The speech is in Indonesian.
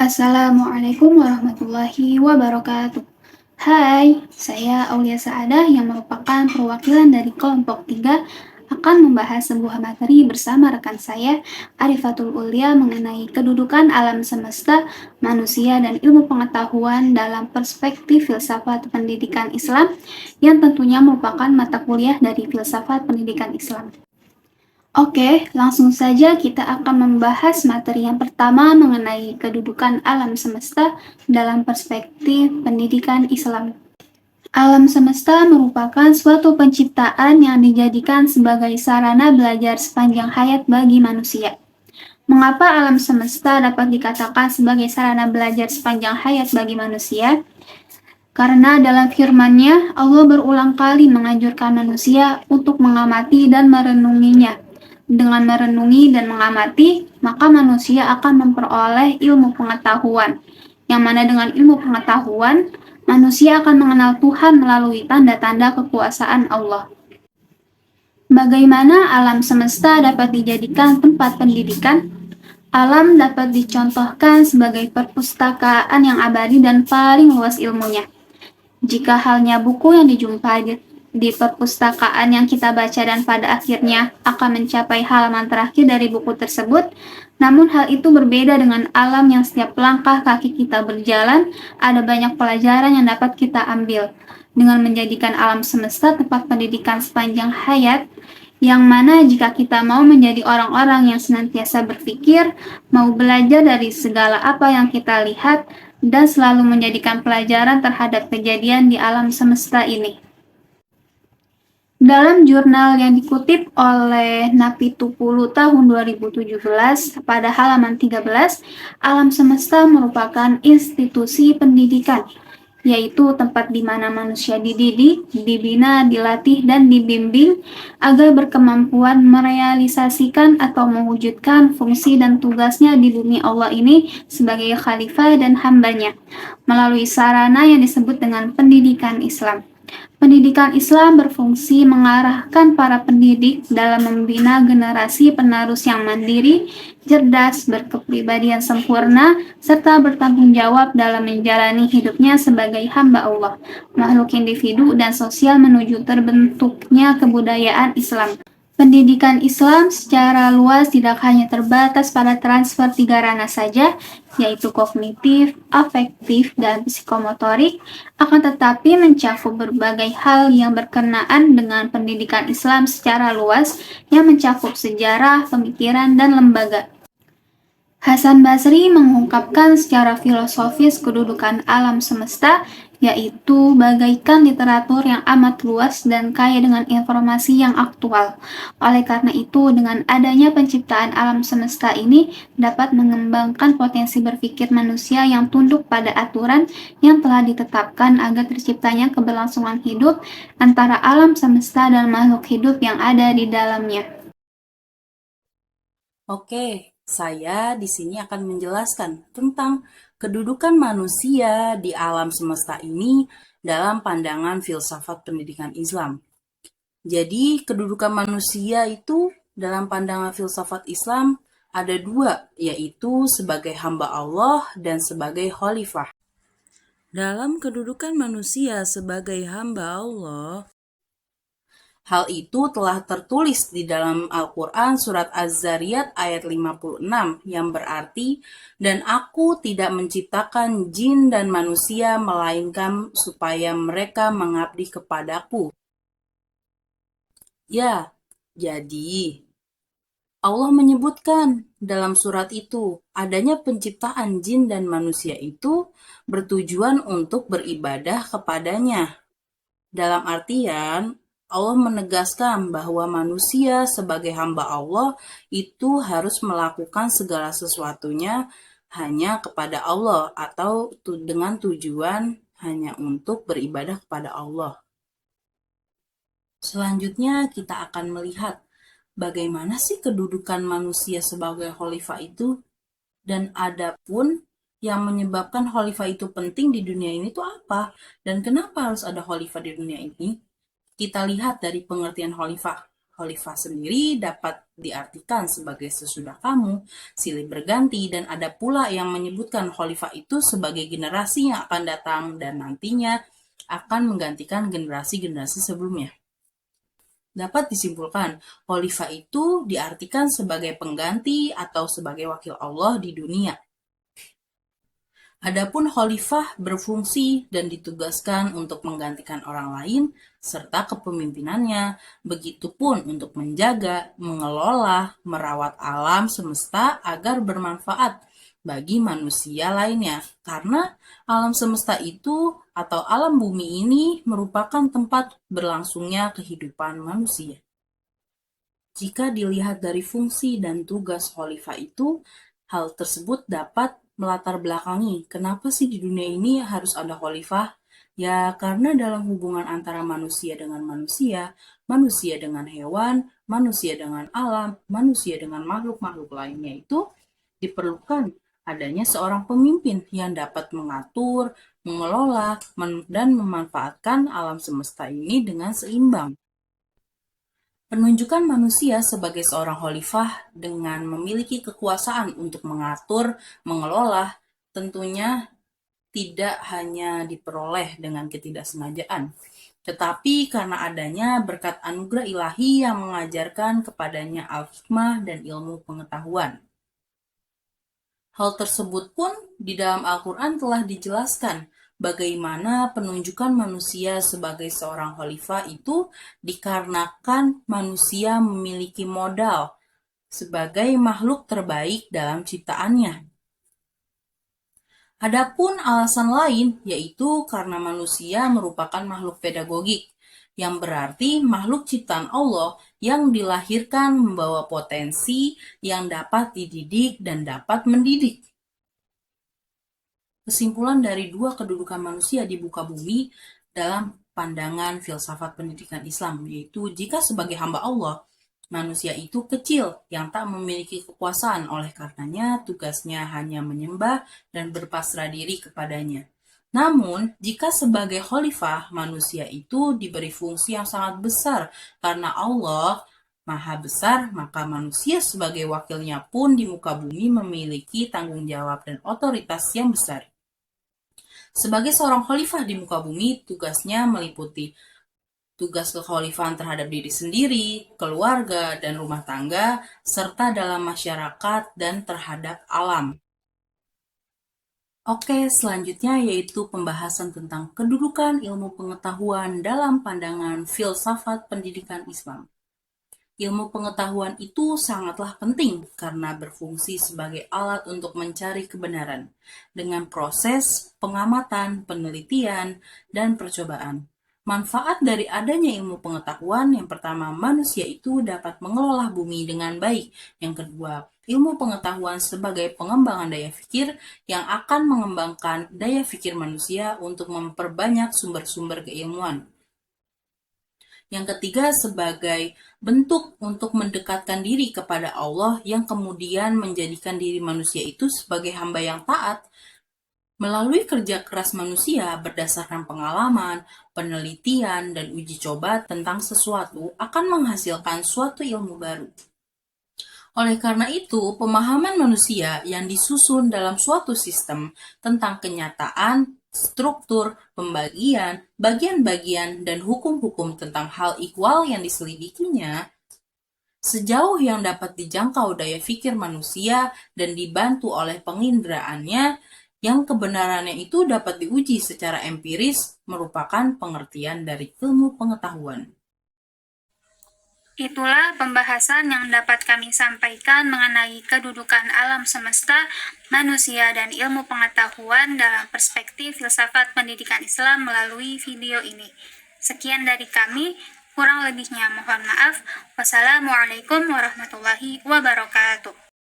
Assalamualaikum warahmatullahi wabarakatuh. Hai, saya Aulia Saadah yang merupakan perwakilan dari kelompok 3 akan membahas sebuah materi bersama rekan saya, Arifatul Ulia, mengenai kedudukan alam semesta, manusia, dan ilmu pengetahuan dalam perspektif filsafat pendidikan Islam yang tentunya merupakan mata kuliah dari filsafat pendidikan Islam. Oke, langsung saja kita akan membahas materi yang pertama mengenai kedudukan alam semesta dalam perspektif pendidikan Islam. Alam semesta merupakan suatu penciptaan yang dijadikan sebagai sarana belajar sepanjang hayat bagi manusia. Mengapa alam semesta dapat dikatakan sebagai sarana belajar sepanjang hayat bagi manusia? Karena dalam firman-Nya, Allah berulang kali menganjurkan manusia untuk mengamati dan merenunginya. Dengan merenungi dan mengamati, maka manusia akan memperoleh ilmu pengetahuan. Yang mana dengan ilmu pengetahuan, manusia akan mengenal Tuhan melalui tanda-tanda kekuasaan Allah. Bagaimana alam semesta dapat dijadikan tempat pendidikan? Alam dapat dicontohkan sebagai perpustakaan yang abadi dan paling luas ilmunya. Jika halnya buku yang dijumpai di perpustakaan yang kita baca dan pada akhirnya akan mencapai halaman terakhir dari buku tersebut, namun hal itu berbeda dengan alam yang setiap langkah kaki kita berjalan, ada banyak pelajaran yang dapat kita ambil. Dengan menjadikan alam semesta tempat pendidikan sepanjang hayat, yang mana jika kita mau menjadi orang-orang yang senantiasa berpikir, mau belajar dari segala apa yang kita lihat, dan selalu menjadikan pelajaran terhadap kejadian di alam semesta ini. Dalam jurnal yang dikutip oleh Napitupulu tahun 2017 pada halaman 13, alam semesta merupakan institusi pendidikan, yaitu tempat di mana manusia dididik, dibina, dilatih, dan dibimbing agar berkemampuan merealisasikan atau mewujudkan fungsi dan tugasnya di bumi Allah ini sebagai khalifah dan hambanya, melalui sarana yang disebut dengan pendidikan Islam. Pendidikan Islam berfungsi mengarahkan para pendidik dalam membina generasi penerus yang mandiri, cerdas, berkepribadian sempurna, serta bertanggung jawab dalam menjalani hidupnya sebagai hamba Allah, makhluk individu, dan sosial menuju terbentuknya kebudayaan Islam. Pendidikan Islam secara luas tidak hanya terbatas pada transfer 3 ranah saja, yaitu kognitif, afektif, dan psikomotorik, akan tetapi mencakup berbagai hal yang berkenaan dengan pendidikan Islam secara luas yang mencakup sejarah, pemikiran, dan lembaga. Hasan Basri mengungkapkan secara filosofis kedudukan alam semesta, yaitu bagaikan literatur yang amat luas dan kaya dengan informasi yang aktual. Oleh karena itu, dengan adanya penciptaan alam semesta ini dapat mengembangkan potensi berpikir manusia yang tunduk pada aturan yang telah ditetapkan agar terciptanya keberlangsungan hidup antara alam semesta dan makhluk hidup yang ada di dalamnya. Oke, saya di sini akan menjelaskan tentang kedudukan manusia di alam semesta ini dalam pandangan filsafat pendidikan Islam. Jadi, kedudukan manusia itu dalam pandangan filsafat Islam ada dua, yaitu sebagai hamba Allah dan sebagai khalifah. Dalam kedudukan manusia sebagai hamba Allah, hal itu telah tertulis di dalam Al-Quran surat Az-Zariyat ayat 56 yang berarti, dan aku tidak menciptakan jin dan manusia melainkan supaya mereka mengabdi kepadaku. Ya, jadi Allah menyebutkan dalam surat itu adanya penciptaan jin dan manusia itu bertujuan untuk beribadah kepadanya. Dalam artian, Allah menegaskan bahwa manusia sebagai hamba Allah itu harus melakukan segala sesuatunya hanya kepada Allah atau dengan tujuan hanya untuk beribadah kepada Allah. Selanjutnya kita akan melihat bagaimana sih kedudukan manusia sebagai khalifah itu, dan adapun yang menyebabkan khalifah itu penting di dunia ini itu apa, dan kenapa harus ada khalifah di dunia ini. Kita lihat dari pengertian khalifah. Khalifah sendiri dapat diartikan sebagai sesudah kamu, silih berganti, dan ada pula yang menyebutkan khalifah itu sebagai generasi yang akan datang dan nantinya akan menggantikan generasi-generasi sebelumnya. Dapat disimpulkan, khalifah itu diartikan sebagai pengganti atau sebagai wakil Allah di dunia. Adapun khalifah berfungsi dan ditugaskan untuk menggantikan orang lain serta kepemimpinannya, begitupun untuk menjaga, mengelola, merawat alam semesta agar bermanfaat bagi manusia lainnya. Karena alam semesta itu atau alam bumi ini merupakan tempat berlangsungnya kehidupan manusia. Jika dilihat dari fungsi dan tugas khalifah itu, hal tersebut dapat melatar belakangi kenapa sih di dunia ini harus ada khalifah? Ya karena dalam hubungan antara manusia dengan manusia, manusia dengan hewan, manusia dengan alam, manusia dengan makhluk-makhluk lainnya itu diperlukan adanya seorang pemimpin yang dapat mengatur, mengelola, dan memanfaatkan alam semesta ini dengan seimbang. Penunjukan manusia sebagai seorang khalifah dengan memiliki kekuasaan untuk mengatur, mengelola, tentunya tidak hanya diperoleh dengan ketidaksengajaan, tetapi karena adanya berkat anugerah ilahi yang mengajarkan kepadanya al-hikmah dan ilmu pengetahuan. Hal tersebut pun di dalam Al-Quran telah dijelaskan bagaimana penunjukan manusia sebagai seorang khalifah itu dikarenakan manusia memiliki modal sebagai makhluk terbaik dalam ciptaannya. Adapun alasan lain yaitu karena manusia merupakan makhluk pedagogik, yang berarti makhluk ciptaan Allah yang dilahirkan membawa potensi yang dapat dididik dan dapat mendidik. Kesimpulan dari dua kedudukan manusia di muka bumi dalam pandangan filsafat pendidikan Islam, yaitu jika sebagai hamba Allah, manusia itu kecil yang tak memiliki kekuasaan, oleh karenanya tugasnya hanya menyembah dan berpasrah diri kepadanya. Namun, jika sebagai khalifah, manusia itu diberi fungsi yang sangat besar karena Allah Maha Besar, maka manusia sebagai wakilnya pun di muka bumi memiliki tanggung jawab dan otoritas yang besar. Sebagai seorang khalifah di muka bumi, tugasnya meliputi tugas kekhalifahan terhadap diri sendiri, keluarga, dan rumah tangga, serta dalam masyarakat dan terhadap alam. Oke, selanjutnya yaitu pembahasan tentang kedudukan ilmu pengetahuan dalam pandangan filsafat pendidikan Islam. Ilmu pengetahuan itu sangatlah penting karena berfungsi sebagai alat untuk mencari kebenaran dengan proses pengamatan, penelitian, dan percobaan. Manfaat dari adanya ilmu pengetahuan, yang pertama, manusia itu dapat mengelola bumi dengan baik. Yang kedua, ilmu pengetahuan sebagai pengembangan daya pikir yang akan mengembangkan daya pikir manusia untuk memperbanyak sumber-sumber keilmuan. Yang ketiga, sebagai bentuk untuk mendekatkan diri kepada Allah yang kemudian menjadikan diri manusia itu sebagai hamba yang taat. Melalui kerja keras manusia berdasarkan pengalaman, penelitian, dan uji coba tentang sesuatu akan menghasilkan suatu ilmu baru. Oleh karena itu, pemahaman manusia yang disusun dalam suatu sistem tentang kenyataan, struktur, pembagian, bagian-bagian, dan hukum-hukum tentang hal ihwal yang diselidikinya, sejauh yang dapat dijangkau daya pikir manusia dan dibantu oleh pengindraannya, yang kebenarannya itu dapat diuji secara empiris, merupakan pengertian dari ilmu pengetahuan. Itulah pembahasan yang dapat kami sampaikan mengenai kedudukan alam semesta, manusia, dan ilmu pengetahuan dalam perspektif filsafat pendidikan Islam melalui video ini. Sekian dari kami, kurang lebihnya mohon maaf. Wassalamualaikum warahmatullahi wabarakatuh.